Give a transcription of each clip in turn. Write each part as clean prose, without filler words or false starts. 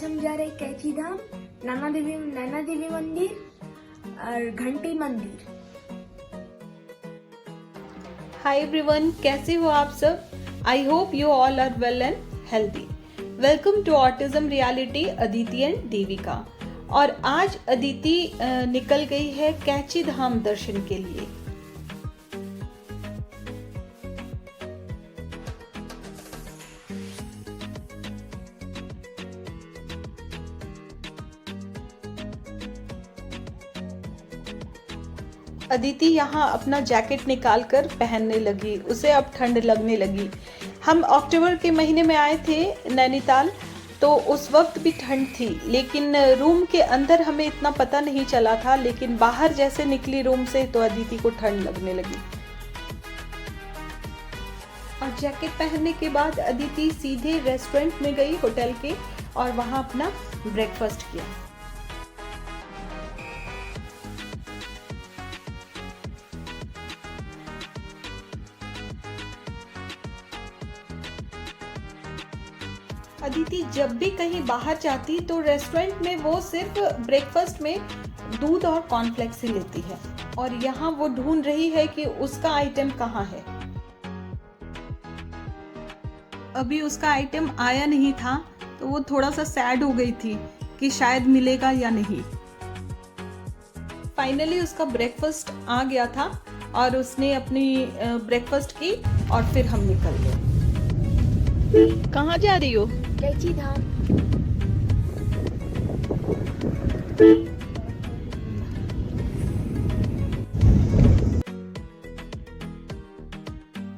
हम जा रहे कैची धाम, नैना देवी मंदिर और घंटी मंदिर। हाय एवरीवन, कैसे हो आप सब? I hope you all are well and healthy. Welcome to autism reality Aditi and Devika. और आज अदिति निकल गई है कैची धाम दर्शन के लिए। अदिति यहाँ अपना जैकेट निकालकर पहनने लगी, उसे अब ठंड लगने लगी। हम अक्टूबर के महीने में आए थे नैनीताल, तो उस वक्त भी ठंड थी, लेकिन रूम के अंदर हमें इतना पता नहीं चला था, लेकिन बाहर जैसे निकली रूम से तो अदिति को ठंड लगने लगी। और जैकेट पहनने के बाद अदिति सीधे रेस्टोरेंट में गई होटल के और वहाँ अपना ब्रेकफास्ट किया। अदिति जब भी कहीं बाहर जाती तो रेस्टोरेंट में वो सिर्फ ब्रेकफास्ट में दूध और कॉर्नफ्लेक्स ही लेती है, और यहाँ वो ढूंढ रही है कि उसका आइटम कहाँ है। अभी उसका आइटम आया नहीं था तो वो थोड़ा सा सैड हो गई थी कि शायद मिलेगा या नहीं। फाइनली उसका ब्रेकफास्ट आ गया था और उसने अपनी ब्रेकफास्ट की और फिर हम निकल गए। कहाँ जा रही हो? कैची धाम।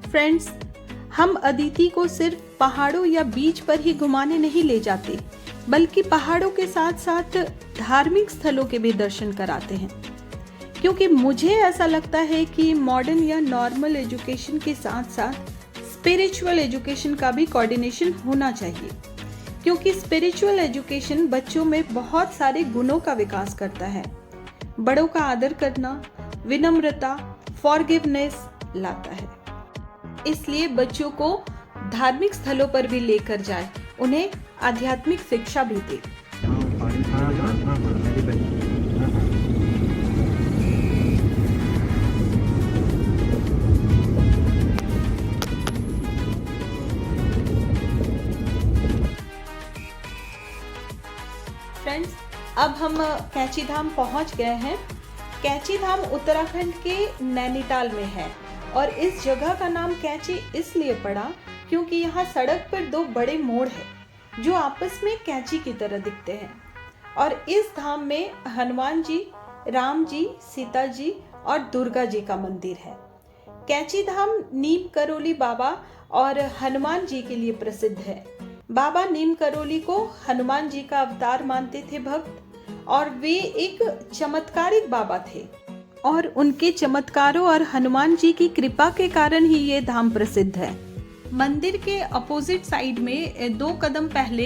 फ्रेंड्स, हम अदिति को सिर्फ पहाड़ों या बीच पर ही घुमाने नहीं ले जाते, बल्कि पहाड़ों के साथ साथ धार्मिक स्थलों के भी दर्शन कराते हैं। क्योंकि मुझे ऐसा लगता है कि मॉडर्न या नॉर्मल एजुकेशन के साथ साथ स्पिरिचुअल एजुकेशन का भी कोऑर्डिनेशन होना चाहिए, क्योंकि स्पिरिचुअल एजुकेशन बच्चों में बहुत सारे गुणों का विकास करता है। बड़ों का आदर करना, विनम्रता, फॉरगिवनेस लाता है। इसलिए बच्चों को धार्मिक स्थलों पर भी लेकर जाए, उन्हें आध्यात्मिक शिक्षा भी दे। फ्रेंड्स, अब हम कैची धाम पहुंच गए हैं। कैची धाम उत्तराखंड के नैनीताल में है, और इस जगह का नाम कैची इसलिए पड़ा क्योंकि यहाँ सड़क पर दो बड़े मोड़ हैं जो आपस में कैची की तरह दिखते हैं। और इस धाम में हनुमान जी, राम जी, सीता जी और दुर्गा जी का मंदिर है। कैची धाम नीम करोली बाबा और हनुमान जी के लिए प्रसिद्ध है। बाबा नीम करोली को हनुमान जी का अवतार मानते थे भक्त, और वे एक चमत्कारिक बाबा थे, और उनके चमत्कारों और हनुमान जी की कृपा के कारण ही ये धाम प्रसिद्ध है। मंदिर के अपोजिट साइड में 2 कदम पहले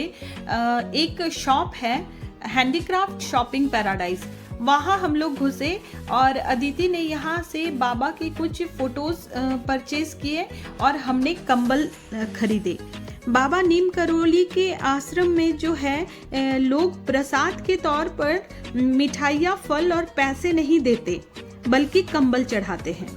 एक शॉप है, हैंडीक्राफ्ट शॉपिंग पैराडाइज। वहाँ हम लोग घुसे और अदिति ने यहाँ से बाबा के कुछ फोटोज परचेज किए और हमने कंबल खरीदे। बाबा नीम करोली के आश्रम में जो है लोग प्रसाद के तौर पर मिठाइयाँ, फल और पैसे नहीं देते, बल्कि कंबल चढ़ाते हैं,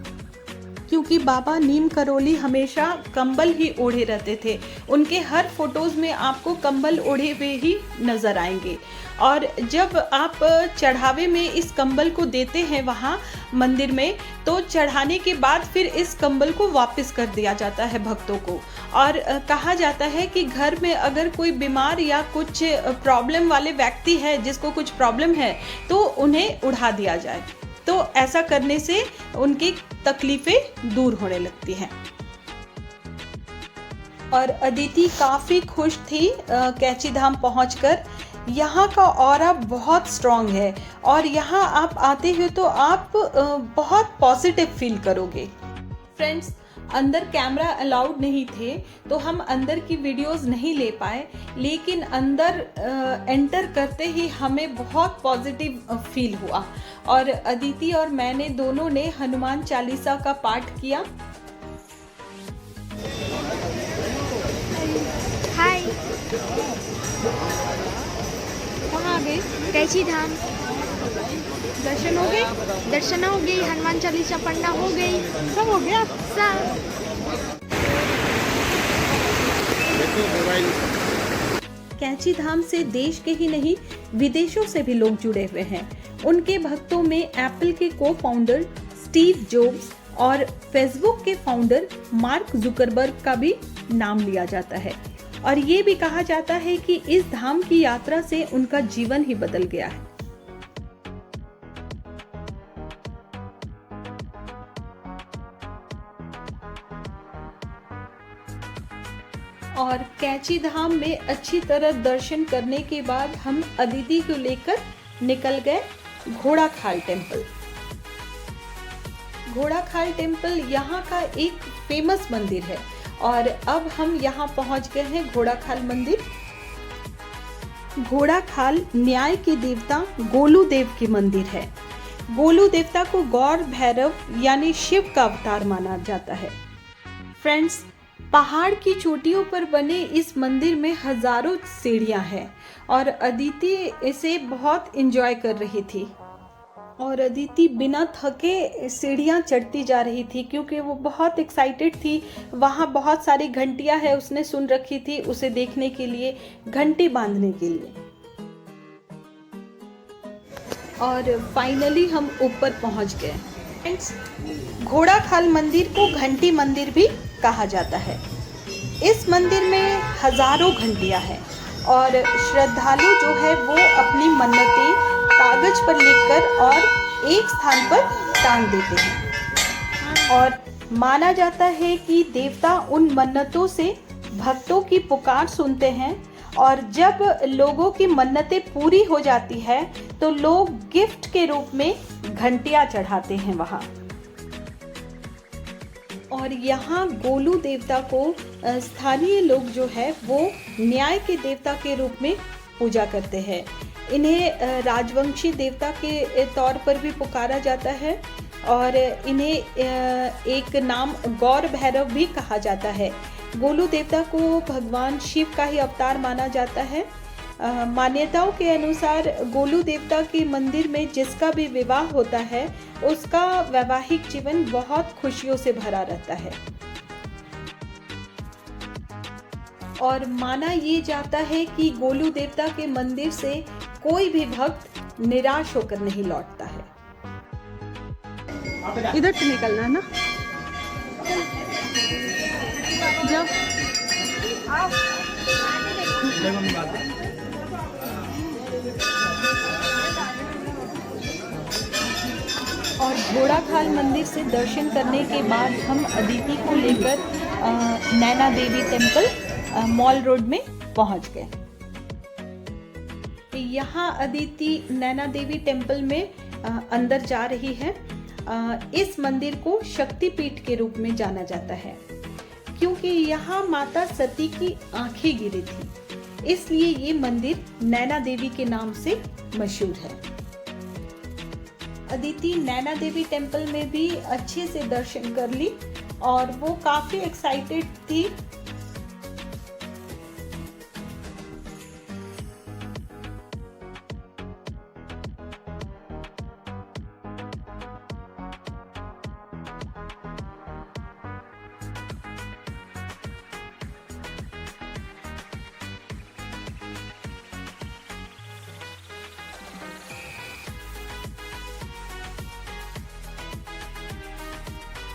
क्योंकि बाबा नीम करोली हमेशा कंबल ही ओढ़े रहते थे। उनके हर फोटोज में आपको कंबल ओढ़े हुए ही नजर आएंगे। और जब आप चढ़ावे में इस कंबल को देते हैं वहाँ मंदिर में, तो चढ़ाने के बाद फिर इस कंबल को वापस कर दिया जाता है भक्तों को। और कहा जाता है कि घर में अगर कोई बीमार या कुछ प्रॉब्लम वाले व्यक्ति है, जिसको कुछ प्रॉब्लम है, तो उन्हें उड़ा दिया जाए। तो ऐसा करने से उनकी तकलीफें दूर होने लगती हैं। और अदिति काफ़ी खुश थी कैची धाम पहुंचकर। यहाँ का ऑरा बहुत स्ट्रॉन्ग है, और यहाँ आप आते हो तो आप बहुत पॉजिटिव फील करोगे। फ्रेंड्स, अंदर कैमरा अलाउड नहीं थे तो हम अंदर की वीडियोस नहीं ले पाए, लेकिन अंदर एंटर करते ही हमें बहुत पॉजिटिव फील हुआ। और अदिति और मैंने दोनों ने हनुमान चालीसा का पाठ किया। हाय। कहाँ आ गए? कैची धाम। दर्शन हो गए? दर्शन हो गई, हनुमान चालीसा पढ़ना हो गई, सब हो गया। सब। कैची धाम से देश के ही नहीं विदेशों से भी लोग जुड़े हुए हैं। उनके भक्तों में एप्पल के को फाउंडर स्टीव जॉब्स और फेसबुक के फाउंडर मार्क जुकरबर्ग का भी नाम लिया जाता है और ये भी कहा जाता है कि इस धाम की यात्रा से उनका जीवन ही बदल गया है। और कैची धाम में अच्छी तरह दर्शन करने के बाद हम अदिति को लेकर निकल गए घोड़ाखाल टेम्पल। घोड़ाखाल टेम्पल यहाँ का एक फेमस मंदिर है और अब हम यहाँ पहुँच गए हैं घोड़ाखाल मंदिर। घोड़ाखाल न्याय के देवता गोलू देव की मंदिर है। गोलू देवता को गौर भैरव यानी शिव का अवतार माना जाता है। फ्रेंड्स, पहाड़ की चोटियों पर बने इस मंदिर में हजारों सीढ़ियां हैं और अदिति इसे बहुत एंजॉय कर रही थी और अदिति बिना थके सीढ़ियां चढ़ती जा रही थी क्योंकि वो बहुत एक्साइटेड थी। वहाँ बहुत सारी घंटियां हैं, उसने सुन रखी थी उसे देखने के लिए, घंटी बांधने के लिए। और फाइनली हम ऊपर पहुँच गए। फ्रेंड्स, घोड़ाखाल मंदिर को घंटी मंदिर भी कहा जाता है। इस मंदिर में हजारों घंटियां हैं और श्रद्धालु जो है वो अपनी मन्नतें कागज पर लिखकर और एक स्थान पर टांग देते हैं और माना जाता है कि देवता उन मन्नतों से भक्तों की पुकार सुनते हैं और जब लोगों की मन्नतें पूरी हो जाती है तो लोग गिफ्ट के रूप में घंटियां चढ़ाते हैं वहाँ। और यहाँ गोलू देवता को स्थानीय लोग जो है वो न्याय के देवता के रूप में पूजा करते हैं। इन्हें राजवंशी देवता के तौर पर भी पुकारा जाता है और इन्हें एक नाम गौर भैरव भी कहा जाता है। गोलू देवता को भगवान शिव का ही अवतार माना जाता है। मान्यताओं के अनुसार गोलू देवता के मंदिर में जिसका भी विवाह होता है उसका वैवाहिक जीवन बहुत खुशियों से भरा रहता है और माना ये जाता है कि गोलू देवता के मंदिर से कोई भी भक्त निराश होकर नहीं लौटता है। इधर से निकलना है ना जब और घोड़ाखाल मंदिर से दर्शन करने के बाद हम अदिति को लेकर Naina Devi temple mall road में पहुंच गए। यहाँ अदिति नैना देवी टेम्पल में अंदर जा रही है। इस मंदिर को शक्तिपीठ के रूप में जाना जाता है क्योंकि यहाँ माता सती की आंखें गिरी थी, इसलिए ये मंदिर नैना देवी के नाम से मशहूर है। अदिति नैना देवी टेम्पल में भी अच्छे से दर्शन कर ली और वो काफी एक्साइटेड थी।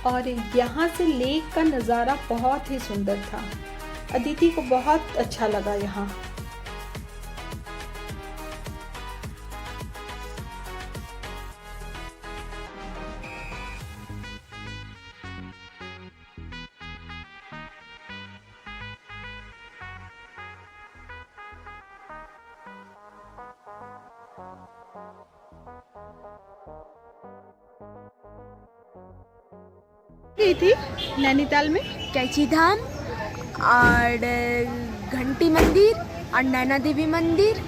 और यहाँ से लेक का नज़ारा बहुत ही सुंदर था। अदिति को बहुत अच्छा लगा यहाँ। गई थी नैनीताल में कैची धाम और घंटी मंदिर और नैना देवी मंदिर